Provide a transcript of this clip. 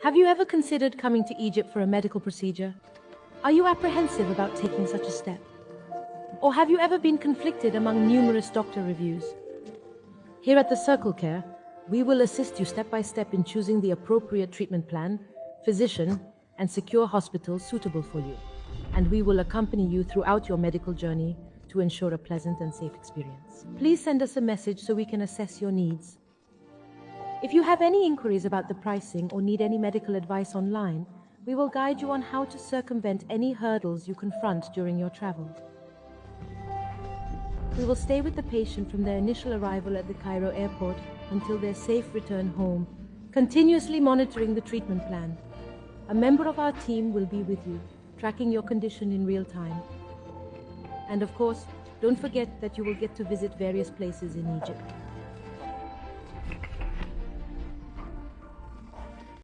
Have you ever considered coming to Egypt for a medical procedure? Are you apprehensive about taking such a step? Or have you ever been conflicted among numerous doctor reviews? Here at the Circle Care, we will assist you step by step in choosing the appropriate treatment plan, physician, and secure hospital suitable for you. And we will accompany you throughout your medical journey to ensure a pleasant and safe experience. Please send us a message so we can assess your needs. If you have any inquiries about the pricing or need any medical advice online, we will guide you on how to circumvent any hurdles you confront during your travel. We will stay with the patient from their initial arrival at the Cairo airport until their safe return home, continuously monitoring the treatment plan. A member of our team will be with you, tracking your condition in real time. And of course, don't forget that you will get to visit various places in Egypt.